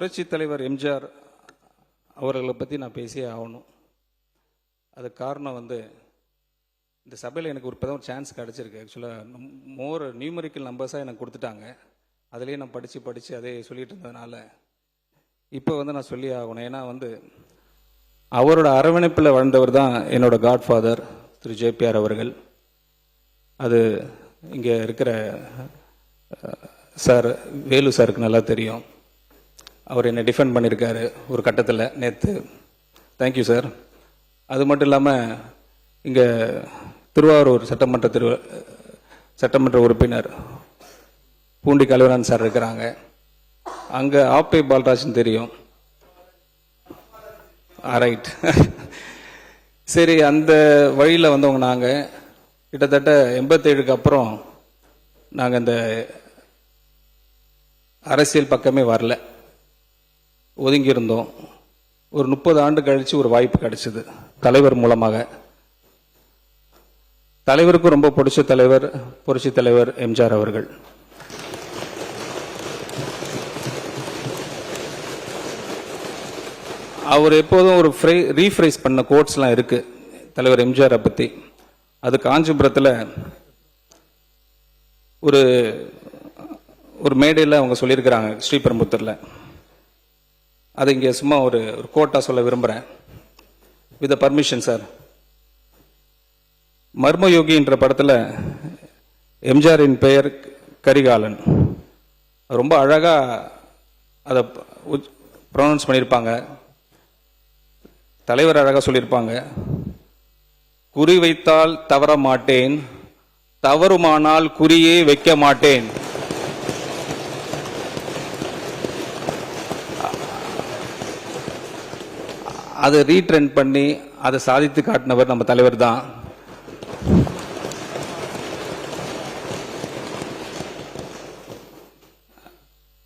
புரட்சி தலைவர் எம்ஜிஆர் அவர்களை பற்றி நான் பேசியே ஆகணும். அதுக்கு காரணம் இந்த சபையில் எனக்கு இப்போ தான் ஒரு சான்ஸ் கிடச்சிருக்கு. ஆக்சுவலாக மோர் நியூமரிக்கல் நம்பர்ஸாக எனக்கு கொடுத்துட்டாங்க. அதிலே நான் படித்து அதே சொல்லிட்டு இருந்ததுனால இப்போ நான் சொல்லி ஆகணும். ஏன்னா அவரோட அரவணைப்பில் வாழ்ந்தவர் தான் என்னோட காட்ஃபாதர் திரு ஜேபிஆர் அவர்கள். அது இங்கே இருக்கிற சார் வேலு சாருக்கு நல்லா தெரியும். அவர் என்னை டிஃபெண்ட் பண்ணியிருக்காரு ஒரு கட்டத்தில் நேற்று. Thank you sir. அது மட்டும் இல்லாமல் இங்கே திருவாரூர் சட்டமன்ற உறுப்பினர் பூண்டி கலைவரன் சார் இருக்கிறாங்க. அங்கே ஆப்பே பால்ராஜன் தெரியும். ரைட். சரி, அந்த வழியில் வந்தவங்க நாங்கள் கிட்டத்தட்ட 87க்கு அப்புறம் நாங்கள் இந்த அரசியல் பக்கமே வரல, ஒதுங்கியிருந்தோம். ஒரு 30 ஆண்டு கழித்து ஒரு வாய்ப்பு கிடைச்சிது தலைவர் மூலமாக. தலைவருக்கும் ரொம்ப பிடிச்ச தலைவர் புரட்சி தலைவர் எம்ஜிஆர் அவர்கள். அவர் எப்போதும் ஒரு ரீஃப்ரைஸ் பண்ண கோட்ஸ்லாம் இருக்கு தலைவர் எம்ஜிஆரை பற்றி. அது காஞ்சிபுரத்தில் ஒரு மேடையில் அவங்க சொல்லியிருக்கிறாங்க, ஸ்ரீபெரும்புத்தூரில். அதை இங்கே சும்மா ஒரு கோட்டாக சொல்ல விரும்புகிறேன், வித் பர்மிஷன் சார். மர்மயோகி என்ற படத்தில் எம்ஜிஆரின் பெயர் கரிகாலன். ரொம்ப அழகாக அதை ப்ரொனவுன்ஸ் பண்ணியிருப்பாங்க. தலைவர் அழகாக சொல்லியிருப்பாங்க, குறி வைத்தால் தவற மாட்டேன், தவறுமானால் குறியே வைக்க மாட்டேன். அதை ரீட்ரெண்ட் பண்ணி அதை சாதித்து காட்டினவர் நம்ம தலைவர் தான்.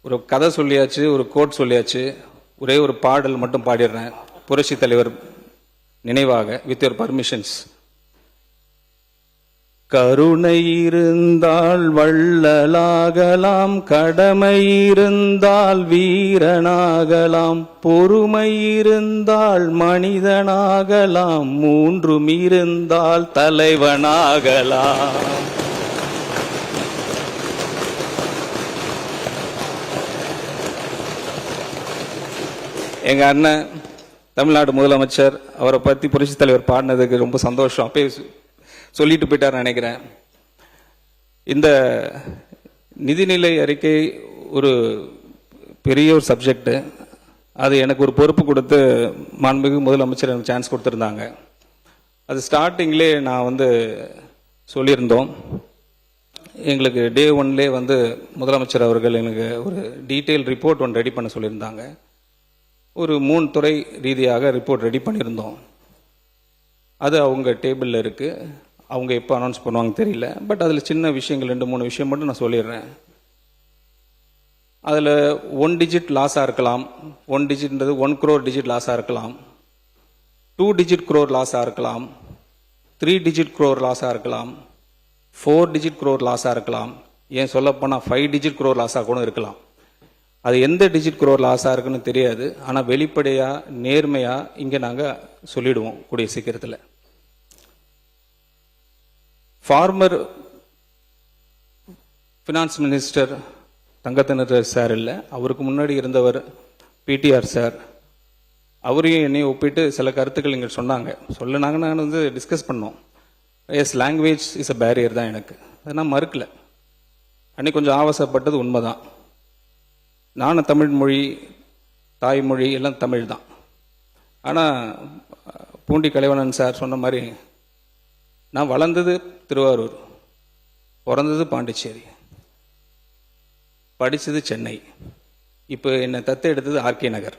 ஒரு கதை சொல்லியாச்சு, ஒரு கோட் சொல்லியாச்சு. ஒரே ஒரு பாடல் மட்டும் பாடிடுறேன் புரட்சி தலைவர் நினைவாக, வித் யுவர் பர்மிஷன்ஸ். கருணை இருந்தால் வள்ளலாகலாம், கடமை இருந்தால் வீரனாகலாம், பொறுமை இருந்தால் மனிதனாகலாம், மூன்றும் இருந்தால் தலைவனாகலாம். எங்க அண்ணன் தமிழ்நாடு முதலமைச்சர் அவரை பற்றி புரட்சி தலைவர் பாடினதுக்கு ரொம்ப சந்தோஷம். அப்பயே சொல்லிட்டு போயிட்டார் நினைக்கிறேன். இந்த நிதிநிலை அறிக்கை ஒரு பெரிய ஒரு சப்ஜெக்ட். அது எனக்கு ஒரு பொறுப்பு கொடுத்து மாண்புமிகு முதலமைச்சர் எனக்கு சான்ஸ் கொடுத்துருந்தாங்க. அது ஸ்டார்டிங்லே நான் சொல்லியிருந்தோம். எங்களுக்கு டே 1லே முதலமைச்சர் அவர்கள் எனக்கு ஒரு டீட்டெயில் ரிப்போர்ட் ஒன்று ரெடி பண்ண சொல்லியிருந்தாங்க. ஒரு 3 துறை ரீதியாக ரிப்போர்ட் ரெடி பண்ணியிருந்தோம். அது அவங்க டேபிளில் இருக்குது. அவங்க எப்போ அனௌன்ஸ் பண்ணுவாங்க தெரியல. பட் அதில் சின்ன விஷயங்கள் 2-3 விஷயம் மட்டும் நான் சொல்லிடுறேன். அதில் 1 டிஜிட் லாஸாக இருக்கலாம். 1 டிஜிட்ன்றது 1 crore டிஜிட் லாஸாக இருக்கலாம். 2 டிஜிட் crore லாஸாக இருக்கலாம். 3 டிஜிட் crore லாஸாக இருக்கலாம். 4 டிஜிட் crore லாஸாக இருக்கலாம். ஏன் சொல்லப்போனால் 5 டிஜிட் crore லாஸாக கூட இருக்கலாம். அது எந்த டிஜிட் crore லாஸாக இருக்குன்னு தெரியாது. ஆனால் வெளிப்படையாக நேர்மையாக இங்கே நாங்கள் சொல்லிடுவோம் கூடிய சீக்கிரத்தில். ஃபார்மர் ஃபினான்ஸ் மினிஸ்டர் தங்கத்தினர் சார் இல்லை, அவருக்கு முன்னாடி இருந்தவர் பிடிஆர் சார். அவரையும் என்னையும் ஒப்பிட்டு சில கருத்துக்கள் இங்கே சொன்னாங்க. நான் டிஸ்கஸ் பண்ணோம். Yes, language is a barrier தான் எனக்கு. அதை நான் மறுக்கலை. அன்னைக்கு கொஞ்சம் ஆவசப்பட்டது உண்மைதான். நானும் தமிழ் மொழி, தாய்மொழி எல்லாம் தமிழ் தான். ஆனால் பூண்டி கலைவணன் சார் சொன்ன மாதிரி நான் வளர்ந்தது திருவாரூர், பிறந்தது பாண்டிச்சேரி, படித்தது சென்னை, இப்போ என்னை தத்து எடுத்தது ஆர்கே நகர்.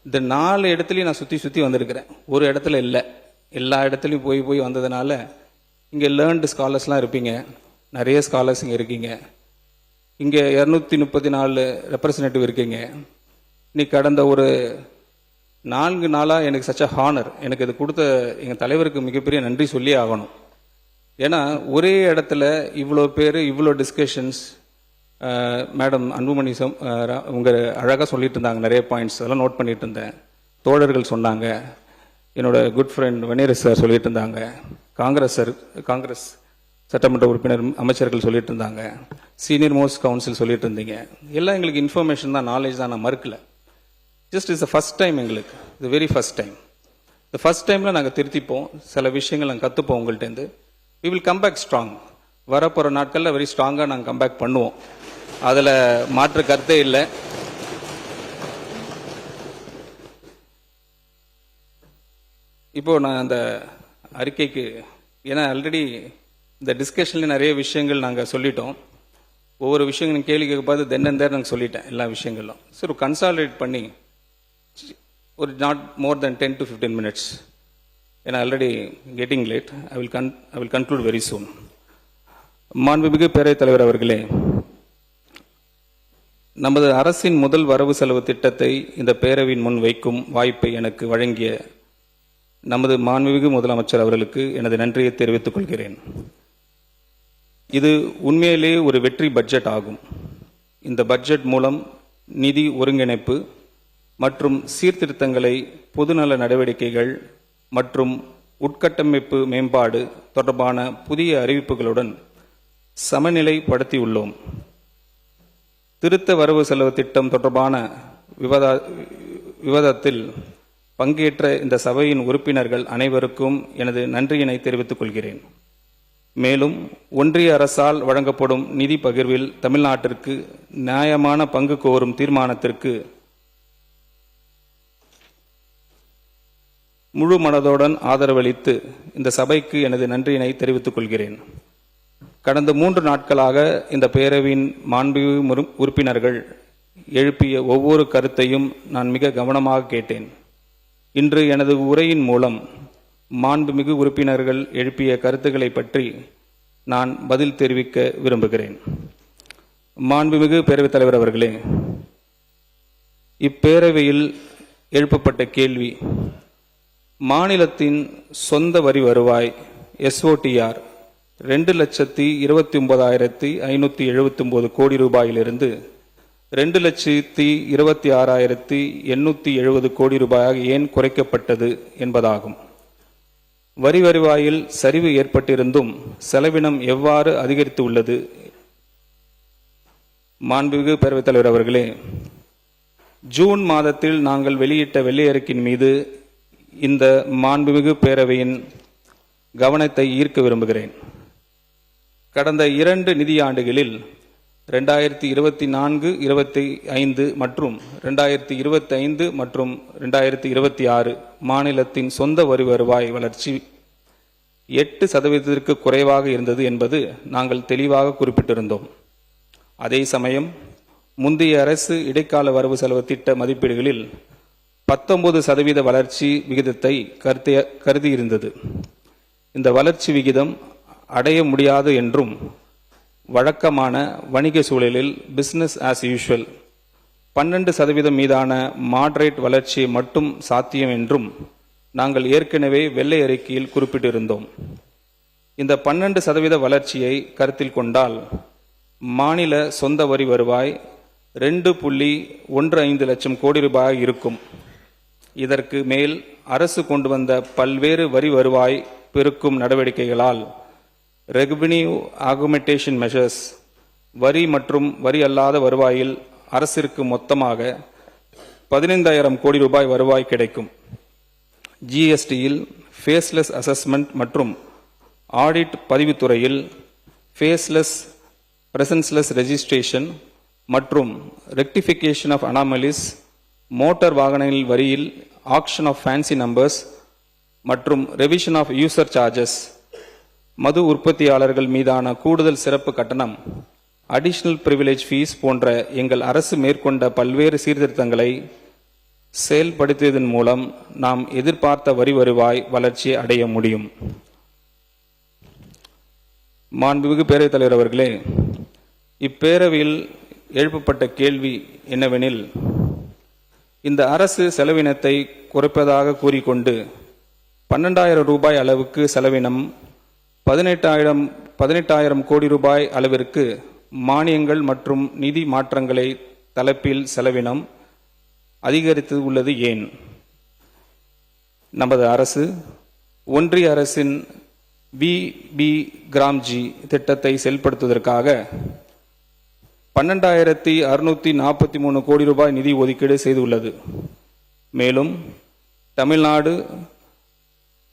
இந்த 4 இடத்துலையும் நான் சுற்றி வந்திருக்கிறேன். ஒரு இடத்துல இல்லை, எல்லா இடத்துலையும் போய் வந்ததுனால இங்கே லேர்ன்டு ஸ்காலர்ஸ்லாம் இருப்பீங்க. நிறைய ஸ்காலர்ஸ் இங்கே இருக்கீங்க. இங்கே 234 ரெப்ரசன்டேட்டிவ் இருக்கீங்க. இன்னைக்கு கடந்த ஒரு 4 நாளாக எனக்கு சச்ச ஹானர். எனக்கு இது கொடுத்த எங்கள் தலைவருக்கு மிகப்பெரிய நன்றி சொல்லி ஆகணும். ஏன்னா ஒரே இடத்துல இவ்வளோ பேர், இவ்வளோ டிஸ்கஷன்ஸ், மேடம் அன்புமணி உங்கள் அழகாக சொல்லிட்டு இருந்தாங்க நிறைய பாயிண்ட்ஸ், அதெல்லாம் நோட் பண்ணிட்டு இருந்தேன். தோழர்கள் சொன்னாங்க, என்னோட குட் ஃப்ரெண்ட் வன்னியரசு சார் சொல்லிட்டு இருந்தாங்க, காங்கிரஸ் சட்டமன்ற உறுப்பினர் அமைச்சர்கள் சொல்லிட்டு இருந்தாங்க, சீனியர் மோஸ்ட் கவுன்சில் சொல்லிட்டு இருந்தீங்க. எல்லாம் எங்களுக்கு இன்ஃபர்மேஷன் தான், நாலேஜ் தான், நான் மறுக்கல. Just is the first time, எங்களுக்கு இது வெரி ஃபர்ஸ்ட் டைம். இந்த ஃபர்ஸ்ட் டைமில் நாங்கள் திருத்திப்போம், சில விஷயங்கள் நாங்கள் கற்றுப்போம் உங்கள்கிட்டருந்து. We will come back strong. வரப்போகிற நாட்களில் வெரி ஸ்ட்ராங்காக நாங்கள் கம்பேக் பண்ணுவோம், அதில் மாற்று கருத்தே இல்லை. இப்போது நான் அந்த அறிக்கைக்கு, ஏன்னா ஆல்ரெடி இந்த டிஸ்கஷனில் நிறைய விஷயங்கள் நாங்கள் சொல்லிட்டோம். ஒவ்வொரு விஷயங்களும் கேள்வி கேட்க பார்த்து தென்னந்தேர் நாங்கள் சொல்லிட்டேன் எல்லா விஷயங்களும். சரி, கன்சாலிடேட் பண்ணி ஒரு not more then 10 to 15 minutes, ஏன்னா already getting late. I will conclude very soon. மாண்புமிகு பேரவைத் தலைவர் அவர்களே, நமது அரசின் முதல் வரவு செலவு திட்டத்தை இந்த பேரவையின் முன் வைக்கும் வாய்ப்பை எனக்கு வழங்கிய நமது மாண்புமிகு முதலமைச்சர் அவர்களுக்கு எனது நன்றியை தெரிவித்துக் கொள்கிறேன். இது உண்மையிலேயே ஒரு வெற்றி பட்ஜெட் ஆகும். இந்த பட்ஜெட் மூலம் நிதி ஒருங்கிணைப்பு மற்றும் சீர்திருத்தங்களை, பொதுநல நடவடிக்கைகள் மற்றும் உட்கட்டமைப்பு மேம்பாடு தொடர்பான புதிய அறிவிப்புகளுடன் சமநிலைப்படுத்தியுள்ளோம். திருத்த வரவு செலவு திட்டம் தொடர்பான விவாதத்தில் பங்கேற்ற இந்த சபையின் உறுப்பினர்கள் அனைவருக்கும் எனது நன்றியினை தெரிவித்துக் கொள்கிறேன். மேலும் ஒன்றிய அரசால் வழங்கப்படும் நிதி பகிர்வில் தமிழ்நாட்டிற்கு நியாயமான பங்கு கோரும் தீர்மானத்திற்கு முழு மனதுடன் ஆதரவளித்து இந்த சபைக்கு எனது நன்றியினை தெரிவித்துக் கொள்கிறேன். கடந்த 3 நாட்களாக இந்த பேரவையின் மாண்புமிகு உறுப்பினர்கள் எழுப்பிய ஒவ்வொரு கருத்தையும் நான் மிக கவனமாக கேட்டேன். இன்று எனது உரையின் மூலம் மாண்புமிகு உறுப்பினர்கள் எழுப்பிய கருத்துக்களை பற்றி நான் பதில் தெரிவிக்க விரும்புகிறேன். மாண்புமிகு பேரவைத் தலைவர் அவர்களே, இப்பேரவையில் எழுப்பப்பட்ட கேள்வி, மாநிலத்தின் சொந்த வரி வருவாய் SOTR 2,29,579 கோடி ரூபாயிலிருந்து 2,26,870 கோடி ரூபாயாக ஏன் குறைக்கப்பட்டது என்பதாகும். வரி வருவாயில் சரிவு ஏற்பட்டிருந்தும் செலவினம் எவ்வாறு அதிகரித்து உள்ளது? மாண்புமிகு பேரவைத் தலைவர் அவர்களே, ஜூன் மாதத்தில் நாங்கள் வெளியிட்ட வெள்ளை அறிக்கையின் மீது இந்த மாண்புமிகு பேரவையின் கவனத்தை ஈர்க்க விரும்புகிறேன். கடந்த 2 நிதியாண்டுகளில் 2024-25 மற்றும் 2025 மற்றும் 2026 மாநிலத்தின் சொந்த வரி வருவாய் வளர்ச்சி 8% குறைவாக இருந்தது என்பது நாங்கள் தெளிவாக குறிப்பிட்டிருந்தோம். அதே சமயம் முந்தைய அரசு இடைக்கால வரவு செலவு திட்ட மதிப்பீடுகளில் 19% வளர்ச்சி விகிதத்தை கருதியிருந்தது. இந்த வளர்ச்சி விகிதம் அடைய முடியாது என்றும், வழக்கமான வணிக சூழலில் பிசினஸ் ஆஸ் யூஷுவல் 12% மீதான மாடரேட் வளர்ச்சி மட்டும் சாத்தியம் என்றும் நாங்கள் ஏற்கனவே வெள்ளை அறிக்கையில் குறிப்பிட்டிருந்தோம். இந்த 12% வளர்ச்சியை கருத்தில் கொண்டால் மாநில சொந்த வரி வருவாய் 2.15 லட்சம் கோடி ரூபாய் இருக்கும். இதற்கு மேல் அரசு கொண்டு வந்த பல்வேறு வரி வருவாய் பெருக்கும் நடவடிக்கைகளால் ரெவென்யூ ஆகுமெண்டேஷன் மெஷர்ஸ் வரி மற்றும் வரி அல்லாத வருவாயில் அரசிற்கு மொத்தமாக 15,000 கோடி ரூபாய் வருவாய் கிடைக்கும். ஜிஎஸ்டியில் ஃபேஸ்லெஸ் அசஸ்மெண்ட் மற்றும் ஆடிட் பதிவுத்துறையில் ஃபேஸ்லெஸ் பிரசன்ஸ்லெஸ் ரெஜிஸ்ட்ரேஷன் மற்றும் ரெக்டிஃபிகேஷன் ஆஃப் அனாமலிஸ், மோட்டார் வாகனங்கள் வரியில் ஆக்ஷன் ஆஃப் ஃபேன்சி நம்பர்ஸ் மற்றும் ரெவிஷன் ஆஃப் யூசர் சார்ஜஸ், மது உற்பத்தியாளர்கள் மீதான கூடுதல் சிறப்பு கட்டணம், அடிஷனல் பிரிவிலேஜ் ஃபீஸ் போன்ற எங்கள் அரசு மேற்கொண்ட பல்வேறு சீர்திருத்தங்களை செயல்படுத்தியதன் மூலம் நாம் எதிர்பார்த்த வரி வருவாய் வளர்ச்சியை அடைய முடியும். மாண்புமிகு பேரவைத் தலைவர் அவர்களே, இப்பேரவையில் எழுப்பப்பட்ட கேள்வி என்னவெனில், இந்த அரசு செலவினத்தை குறைப்பதாக கூறிக்கொண்டு 12,000 ரூபாய் அளவுக்கு செலவினம் 18,000 கோடி ரூபாய் அளவிற்கு மானியங்கள் மற்றும் நிதி மாற்றங்களை தலைப்பில் செலவினம் அதிகரித்து உள்ளது ஏன்? நமது அரசு ஒன்றிய அரசின் பிபி கிராம்ஜி திட்டத்தை செயல்படுத்துவதற்காக 12,643 கோடி ரூபாய் நிதி ஒதுக்கீடு செய்துள்ளது. மேலும் தமிழ்நாடு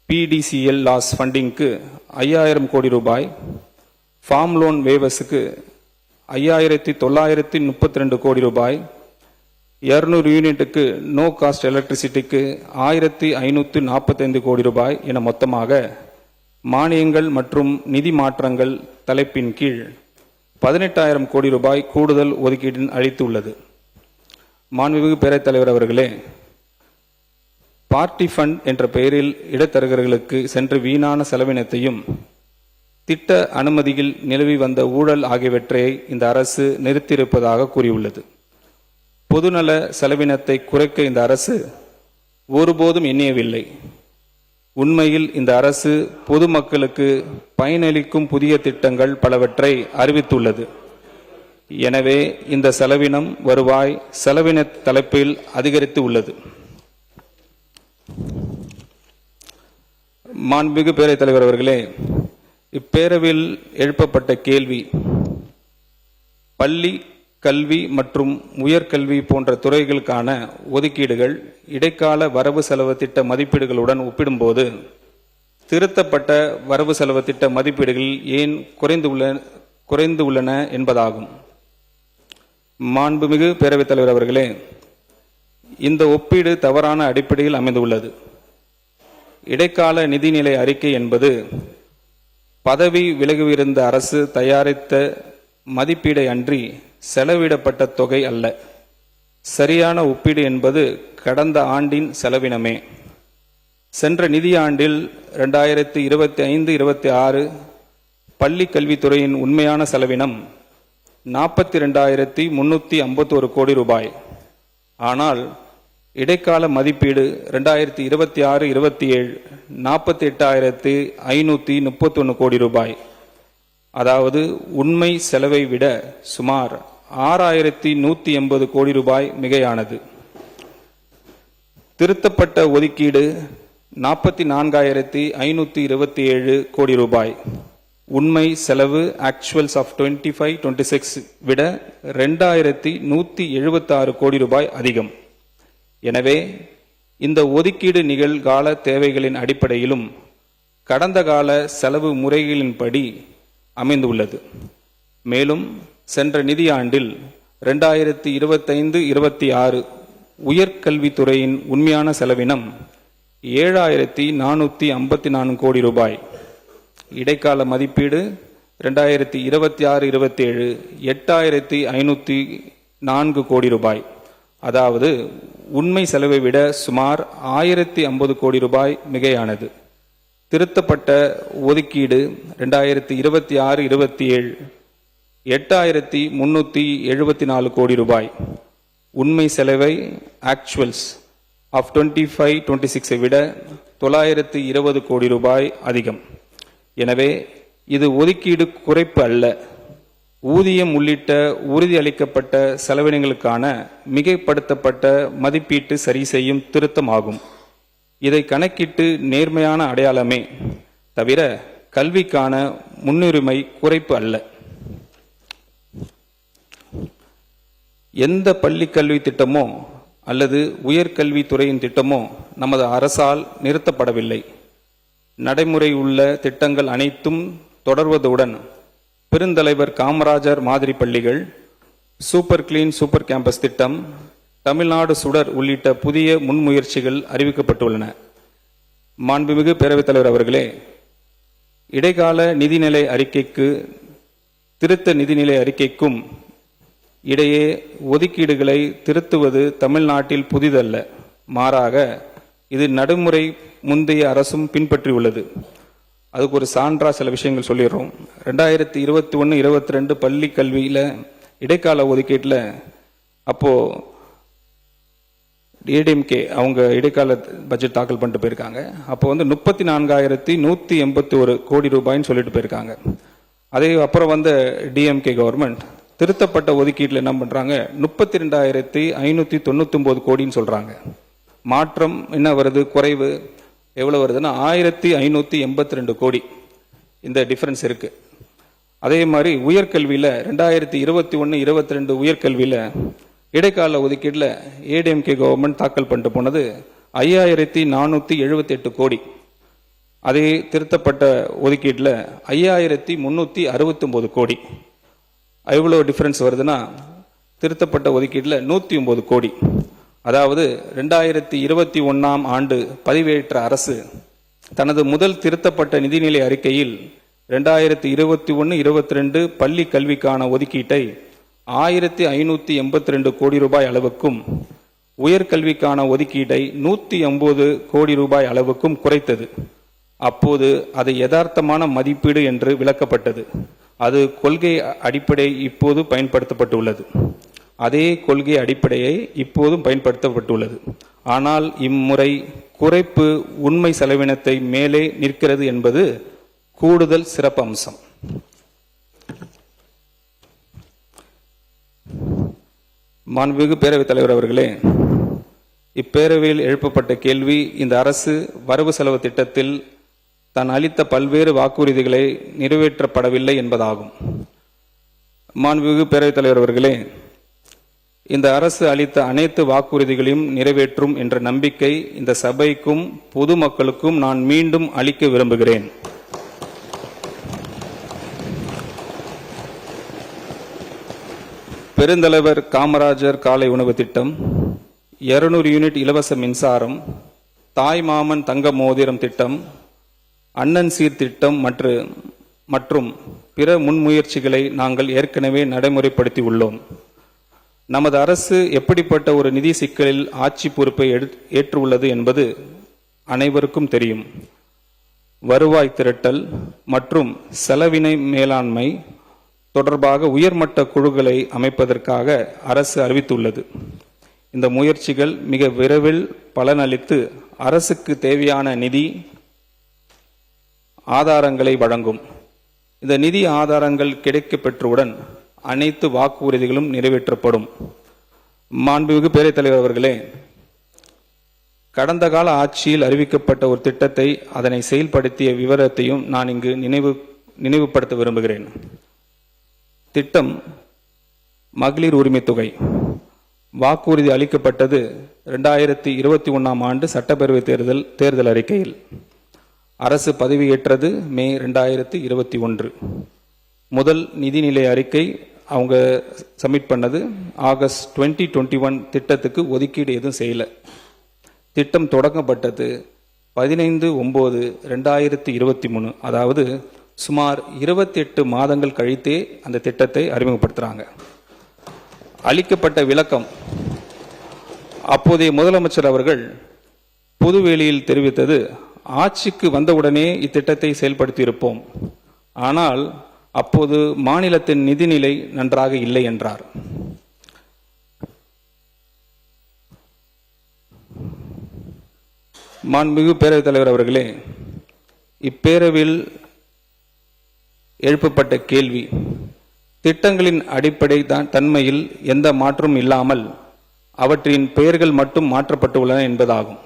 PDCL லாஸ் ஃபண்டிங்க்கு 5,000 கோடி ரூபாய், ஃபார்ம் லோன் வேவர்ஸுக்கு 5,932 கோடி ரூபாய், 200 யூனிட்டுக்கு நோ காஸ்ட் எலக்ட்ரிசிட்டிக்கு 1,545 கோடி ரூபாய் என மொத்தமாக மானியங்கள் மற்றும் நிதி மாற்றங்கள் தலைப்பின் கீழ் 18,000 கோடி ரூபாய் கூடுதல் ஒதுக்கீடு அளித்துள்ளது. மாண்புமிகு பேரவைத் தலைவர் அவர்களே, பார்ட்டி ஃபண்ட் என்ற பெயரில் இடைத்தரகர்களுக்கு சென்று வீணான செலவினத்தையும் திட்ட அனுமதியில் நிலவி வந்த ஊழல் ஆகியவற்றை இந்த அரசு நிறுத்தியிருப்பதாக கூறியுள்ளது. பொதுநல செலவினத்தை குறைக்க இந்த அரசு ஒருபோதும் எண்ணியவில்லை. உண்மையில் இந்த அரசு பொதுமக்களுக்கு பயனளிக்கும் புதிய திட்டங்கள் பலவற்றை அறிவித்துள்ளது. எனவே இந்த செலவினம் வருவாய் செலவின தலைப்பில் அதிகரித்து உள்ளது. மாண்புமிகு பேரவைத் தலைவர் அவர்களே, இப்பேரவையில் எழுப்பப்பட்ட கேள்வி பள்ளி கல்வி மற்றும் உயர்கல்வி போன்ற துறைகளுக்கான ஒதுக்கீடுகள் இடைக்கால வரவு செலவு திட்ட மதிப்பீடுகளுடன் ஒப்பிடும்போது திருத்தப்பட்ட வரவு செலவு திட்ட மதிப்பீடுகள் ஏன் குறைந்து உள்ளன என்பதாகும். மாண்புமிகு பேரவைத் தலைவர் அவர்களே, இந்த ஒப்பீடு தவறான அடிப்படையில் அமைந்துள்ளது. இடைக்கால நிதிநிலை அறிக்கை என்பது பதவி விலகியிருந்த அரசு தயாரித்த மதிப்பீடை அன்றி செலவிடப்பட்ட தொகை அல்ல. சரியான ஒப்பீடு என்பது கடந்த ஆண்டின் செலவினமே. சென்ற நிதியாண்டில் 2025-26 பள்ளி கல்வித்துறையின் உண்மையான செலவினம் 42,351 கோடி ரூபாய். ஆனால் இடைக்கால மதிப்பீடு 2026-27 48,531 கோடி ரூபாய். அதாவது உண்மை செலவை விட சுமார் 6,180 கோடி ரூபாய் மிகையானது. திருத்தப்பட்ட ஒதுக்கீடு 44,527 கோடி ரூபாய். உண்மை செலவு ஆக்சுவல்ஸ் ஆஃப் 25-26 விட 2,176 கோடி ரூபாய் அதிகம். எனவே இந்த ஒதுக்கீடு நிகழ்கால தேவைகளின் அடிப்படையிலும் கடந்த கால செலவு முறைகளின்படி அமைந்துள்ளது. மேலும் சென்ற நிதியாண்டில் 2025-26 உயர்கல்வித்துறையின் உண்மையான செலவினம் 7,454 கோடி ரூபாய். இடைக்கால மதிப்பீடு 2026-27 8,504 கோடி ரூபாய். அதாவது உண்மை செலவை விட சுமார் 1,050 கோடி ரூபாய் மிகையானது. திருத்தப்பட்ட ஒதுக்கீடு 2026-27 8,374 கோடி ரூபாய். உண்மை செலவை ஆக்சுவல்ஸ் ஆஃப் 25-26 விட 920 கோடி ரூபாய் அதிகம். எனவே இது ஒதுக்கீடு குறைப்பு அல்ல, ஊதியம் உள்ளிட்ட உறுதியளிக்கப்பட்ட செலவினங்களுக்கான மிகைப்படுத்தப்பட்ட மதிப்பீட்டு சரி செய்யும் திருத்தமாகும். இதை கணக்கிட்டு நேர்மையான அடையாளமே தவிர கல்விக்கான முன்னுரிமை குறைப்பு அல்ல. எந்த பள்ளி கல்வி திட்டமோ அல்லது உயர்கல்வித்துறையின் திட்டமோ நமது அரசால் நிறுத்தப்படவில்லை. நடைமுறை உள்ள திட்டங்கள் அனைத்தும் தொடர்வதுடன் பெருந்தலைவர் காமராஜர் மாதிரி பள்ளிகள், சூப்பர் கிளீன் சூப்பர் கேம்பஸ் திட்டம், தமிழ்நாடு சுடர் உள்ளிட்ட புதிய முன்முயற்சிகள் அறிவிக்கப்பட்டுள்ளன. மாண்புமிகு பேரவைத் தலைவர் அவர்களே, இடைக்கால நிதிநிலை அறிக்கைக்கு திருத்த நிதிநிலை அறிக்கைக்கும் இடையே ஒதுக்கீடுகளை திருத்துவது தமிழ்நாட்டில் புதிதல்ல. மாறாக இது நடைமுறை முந்தைய அரசும் பின்பற்றியுள்ளது. அதுக்கு ஒரு சான்றா சில விஷயங்கள் சொல்லிடுறோம். 2021-22 பள்ளி கல்வியில் இடைக்கால ஒதுக்கீட்டில் அப்போ ஏடிஎம்கே அவங்க இடைக்கால பட்ஜெட் தாக்கல் பண்ணிட்டு போயிருக்காங்க. அப்போ 34,181 கோடி ரூபாய்ன்னு சொல்லிட்டு போயிருக்காங்க. அதே அப்புறம் வந்த டிஎம்கே கவர்மெண்ட் திருத்தப்பட்ட ஒதுக்கீட்டில் என்ன பண்றாங்க, 32,599 கோடின்னு சொல்றாங்க. மாற்றம் என்ன வருது, குறைவு எவ்வளவு வருதுன்னா 1,582 கோடி. இந்த டிஃபரன்ஸ் இருக்கு. அதே மாதிரி உயர்கல்வியில 2021-22 உயர்கல்வியில இடைக்கால ஒதுக்கீட்டில் ஏடிஎம்கே கவர்மெண்ட் தாக்கல் பண்ணிட்டு போனது 5,478 கோடி. அதே திருத்தப்பட்ட ஒதுக்கீட்டில் 5,369 கோடி. எவ்வளோ டிஃபரன்ஸ் வருதுன்னா திருத்தப்பட்ட ஒதுக்கீட்டில் 109 கோடி. அதாவது 2021ஆம் ஆண்டு பதிவேற்ற அரசு தனது முதல் திருத்தப்பட்ட நிதிநிலை அறிக்கையில் 2021-22 பள்ளி கல்விக்கான ஒதுக்கீட்டை 1,582 கோடி ரூபாய் அளவுக்கும் உயர்கல்விக்கான ஒதுக்கீட்டை 180 கோடி ரூபாய் அளவுக்கும் குறைத்தது. அப்போது அது யதார்த்தமான மதிப்பீடு என்று விளக்கப்பட்டது. அது கொள்கை அடிப்படை இப்போது பயன்படுத்தப்பட்டுள்ளது. அதே கொள்கை அடிப்படையை இப்போதும் பயன்படுத்தப்பட்டுள்ளது. ஆனால் இம்முறை குறைப்பு உண்மை செலவினத்தை மேலே நிற்கிறது என்பது கூடுதல் சிறப்பு அம்சம். மாண்புமிகு பேரவைத் தலைவர் அவர்களே, இப்பேரவையில் எழுப்பப்பட்ட கேள்வி இந்த அரசு வரவு செலவு திட்டத்தில் தான் அளித்த பல்வேறு வாக்குறுதிகளை நிறைவேற்றப்படவில்லை என்பதாகும். மாண்புமிகு பேரவைத் தலைவர் அவர்களே, இந்த அரசு அளித்த அனைத்து வாக்குறுதிகளையும் நிறைவேற்றும் என்ற நம்பிக்கை இந்த சபைக்கும் பொதுமக்களுக்கும் நான் மீண்டும் அளிக்க விரும்புகிறேன். பெருந்தலைவர் காமராஜர் காலை உணவு திட்டம், 200 யூனிட் இலவச மின்சாரம், தாய் மாமன் தங்க மோதிரம் திட்டம், அண்ணன் சீர் திட்டம் மற்றும் பிற முன்முயற்சிகளை நாங்கள் ஏற்கனவே நடைமுறைப்படுத்தி உள்ளோம். நமது அரசு எப்படிப்பட்ட ஒரு நிதி சிக்கலில் ஆட்சி பொறுப்பை ஏற்றுள்ளது என்பது அனைவருக்கும் தெரியும். வருவாய் திரட்டல் மற்றும் செலவினை மேலாண்மை தொடர்பாக உயர்மட்ட குழுக்களை அமைப்பதற்காக அரசு அறிவித்துள்ளது. இந்த முயற்சிகள் மிக விரைவில் பலனளித்து அரசுக்கு தேவையான நிதி ஆதாரங்களை வழங்கும். இந்த நிதி ஆதாரங்கள் கிடைக்கப் பெற்றவுடன் அனைத்து வாக்குறுதிகளும் நிறைவேற்றப்படும். மாண்புமிகு பேரவைத் தலைவர் அவர்களே, கடந்த கால ஆட்சியில் அறிவிக்கப்பட்ட ஒரு திட்டத்தை அதனை செயல்படுத்திய விவரத்தையும் நான் இங்கு நினைவுபடுத்த விரும்புகிறேன். திட்டம் மகளிர் உரிமை தொகை. வாக்குறுதி அளிக்கப்பட்டது 2021ஆம் ஆண்டு சட்டப்பேரவை தேர்தல் அறிக்கையில். அரசு பதவியேற்றது மே 2021. முதல் நிதிநிலை அறிக்கை அவங்க சப்மிட் பண்ணது ஆகஸ்ட் 2021. திட்டத்துக்கு ஒதுக்கீடு எதுவும் செய்யல. திட்டம் தொடங்கப்பட்டது 15/9/2023. அதாவது சுமார் 28 மாதங்கள் கழித்தே அந்த திட்டத்தை அறிமுகப்படுத்துறாங்க. அளிக்கப்பட்ட விளக்கம், அப்போதைய முதலமைச்சர் அவர்கள் பொதுவெளியில் தெரிவித்தது, ஆட்சிக்கு வந்தவுடனே இத்திட்டத்தை செயல்படுத்தியிருப்போம், ஆனால் அப்போது மாநிலத்தின் நிதிநிலை நன்றாக இல்லை என்றார். மாண்புமிகு பேரவைத் தலைவர் அவர்களே, இப்பேரவையில் எழுப்பப்பட்ட கேள்வி திட்டங்களின் அடிப்படை தன்மையில் எந்த மாற்றமும் இல்லாமல் அவற்றின் பெயர்கள் மட்டும் மாற்றப்பட்டுள்ளன என்பதாகும்.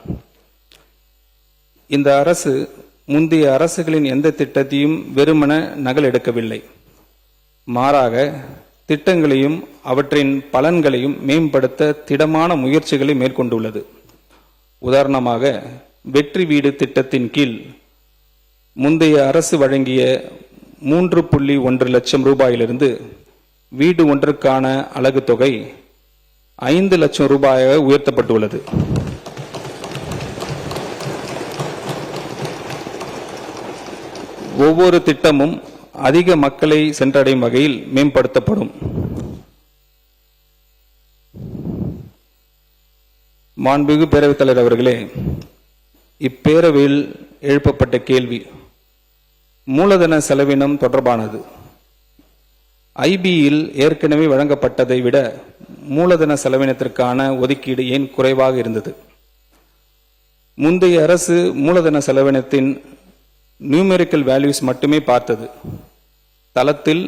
இந்த அரசு முந்தைய அரசுகளின் எந்த திட்டத்தையும் வெறுமன நகல் எடுக்கவில்லை. மாறாக திட்டங்களையும் அவற்றின் பலன்களையும் மேம்படுத்த திடமான முயற்சிகளை மேற்கொண்டுள்ளது. உதாரணமாக, வெற்றி வீடு திட்டத்தின் கீழ் முந்தைய அரசு வழங்கிய 3.1 லட்சம் ரூபாயிலிருந்து வீடு ஒன்றுக்கான அலகு தொகை 5 லட்சம் ரூபாயாக உயர்த்தப்பட்டுள்ளது. ஒவ்வொரு திட்டமும் அதிக மக்களை சென்றடையும் வகையில் மேம்படுத்தப்படும். மாண்புமிகு பேரவைத் தலைவர் அவர்களே, இப்பேரவையில் எழுப்பப்பட்ட கேள்வி மூலதன செலவினம் தொடர்பானது. ஐபியில் ஏற்கனவே வழங்கப்பட்டதை விட மூலதன செலவினத்திற்கான ஒதுக்கீடு ஏன் குறைவாக இருந்தது? முந்தைய அரசு மூலதன செலவினத்தின் நியூமெரிக்கல் வேல்யூஸ் மட்டுமே பார்த்தது. தளத்தில்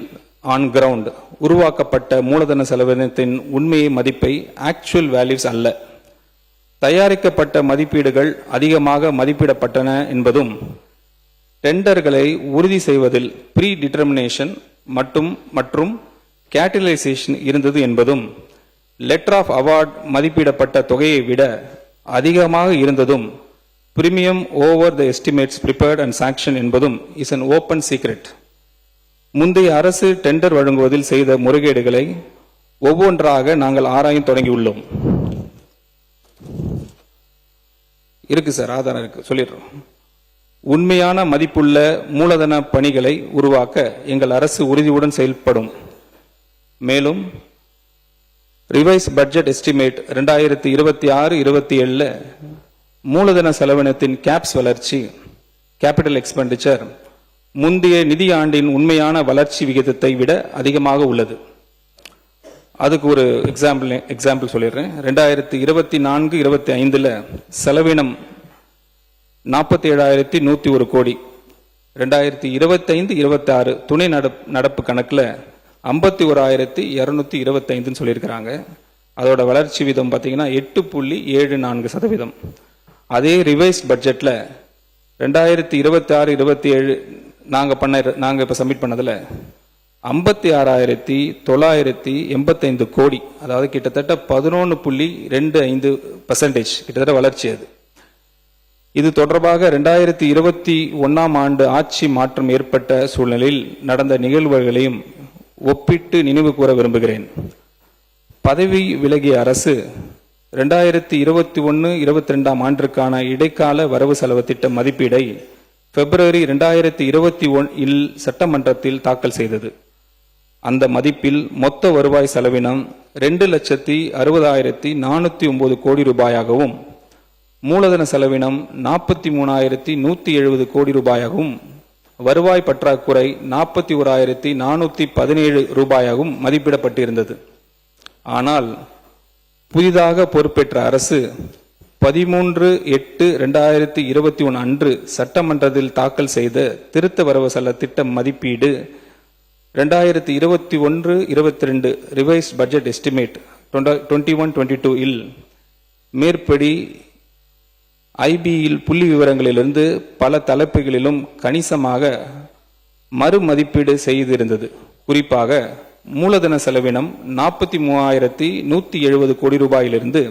ஆன் கிரவுண்ட் உருவாக்கப்பட்ட மூலதன செலவினத்தின் உண்மையை மதிப்பை ஆக்சுவல் வேல்யூஸ் அல்ல, தயாரிக்கப்பட்ட மதிப்பீடுகள் அதிகமாக மதிப்பிடப்பட்டன என்பதும், டெண்டர்களை உறுதி செய்வதில் ப்ரீ டிட்டர்மினேஷன் மற்றும் கேட்டலைசேஷன் இருந்தது என்பதும், லெட்டர் ஆஃப் அவார்ட் மதிப்பிடப்பட்ட தொகையை விட அதிகமாக இருந்ததும், premium over the estimates prepared and sanction என்பதும் இஸ் அன் ஓப்பன் சீக்ரெட். முந்தைய அரசு டெண்டர் வழங்குவதில் செய்த முறைகேடுகளை ஒவ்வொன்றாக நாங்கள் ஆராயும் தொடங்கியுள்ளோம். இருக்கு சார், ஆதாரம் இருக்கு, சொல்லிடுறோம். உண்மையான மதிப்புள்ள மூலதன பணிகளை உருவாக்க எங்கள் அரசு உறுதியுடன் செயல்படும். மேலும் ரிவைஸ் பட்ஜெட் எஸ்டிமேட் 2026-27 மூலதன செலவினத்தின் கேப்ஸ் வளர்ச்சி கேபிட்டல் எக்ஸ்பெண்டிச்சர் முந்தைய நிதி ஆண்டின் உண்மையான வளர்ச்சி விகிதத்தை விட அதிகமாக உள்ளது. அதுக்கு ஒரு எக்ஸாம்பிள் சொல்லிடுறேன். 2024-25 செலவினம் 47,101 கோடி, 2025-26 துணை நடப்பு கணக்கில் 51,225 சொல்லியிருக்கிறாங்க. அதோட வளர்ச்சி வீதம் பார்த்தீங்கன்னா 8.74%. அதே ரிவைஸ் பட்ஜெட்டில் 2026-27 நாங்கள் இப்போ சப்மிட் பண்ணதில் 56,985 கோடி, அதாவது கிட்டத்தட்ட 11.25% கிட்டத்தட்ட வளர்ச்சி. அது இது தொடர்பாக 2021 ஆண்டு ஆட்சி மாற்றம் ஏற்பட்ட சூழ்நிலையில் நடந்த நிகழ்வுகளையும் ஒப்பிட்டு நினைவு கூற விரும்புகிறேன். பதவி விலகிய அரசு 2021-22 ஆண்டிற்கான இடைக்கால வரவு செலவு திட்ட மதிப்பீடை பிப்ரவரி 2021 சட்டமன்றத்தில் தாக்கல் செய்தது. அந்த மதிப்பில் மொத்த வருவாய் செலவினம் 2,60,409 கோடி ரூபாயாகவும், மூலதன செலவினம் 43,170 கோடி ரூபாயாகவும், வருவாய் பற்றாக்குறை 41,417 ரூபாயாகவும் மதிப்பிடப்பட்டிருந்தது. ஆனால் புதிதாக பொறுப்பேற்ற அரசு 13/8/2021 அன்று சட்டமன்றத்தில் தாக்கல் செய்த திருத்த வரவு செலவு திட்ட மதிப்பீடு 2021-22 ரிவைஸ் பட்ஜெட் எஸ்டிமேட் 21-22 மேற்படி ஐபியில் புள்ளி விவரங்களிலிருந்து பல தலைப்புகளிலும் கணிசமாக மறுமதிப்பீடு செய்திருந்தது. குறிப்பாக மூலதன செலவினம் 43,170 கோடி ரூபாயிலிருந்து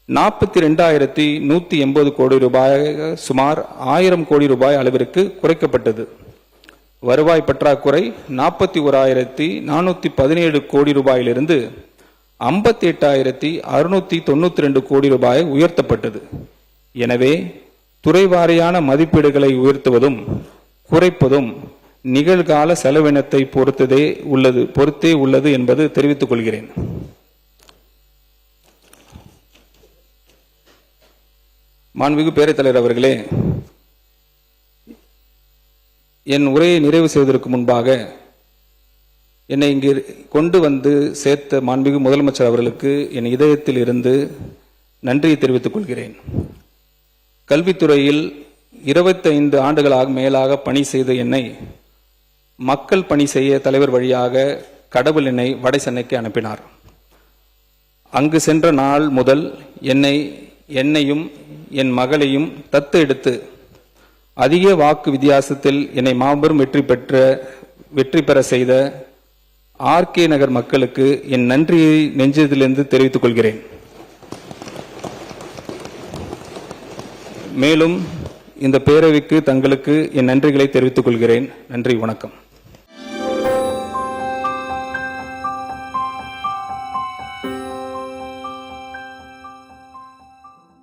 42,180 கோடி ரூபாய், சுமார் 1000 கோடி ரூபாய் அளவிற்கு குறைக்கப்பட்டது. வருவாய் பற்றாக்குறை 41,417 கோடி ரூபாயிலிருந்து 58,692 கோடி ரூபாய் உயர்த்தப்பட்டது. எனவே துறைவாரியான மதிப்பீடுகளை உயர்த்துவதும் குறைப்பதும் நிகழ்கால செலவினத்தை பொறுத்தே உள்ளது என்பது தெரிவித்துக் கொள்கிறேன். மாண்புமிகு பேரவைத் தலைவர் அவர்களே, என் உரையை நிறைவு செய்வதற்கு முன்பாக என்னை இங்கு கொண்டு வந்து சேர்த்த மாண்புமிகு முதலமைச்சர் அவர்களுக்கு என் இதயத்தில் இருந்து நன்றியை தெரிவித்துக் கொள்கிறேன். கல்வித்துறையில் 25 ஆண்டுகளாக மேலாக பணி செய்த என்னை மக்கள் பணி செய்ய தலைவர் வழியாக கடவுள் என்னை வட சென்னைக்கு அனுப்பினார். அங்கு சென்ற நாள் முதல் என்னையும் என் மகளையும் தத்து எடுத்து அதிக வாக்கு வித்தியாசத்தில் என்னை மாபெரும் வெற்றி பெற செய்த ஆர்கே நகர் மக்களுக்கு என் நன்றியை நெஞ்சத்திலிருந்து தெரிவித்துக் கொள்கிறேன். மேலும் இந்த பேரவைக்கு தங்களுக்கு என் நன்றிகளை தெரிவித்துக் கொள்கிறேன். நன்றி, வணக்கம்.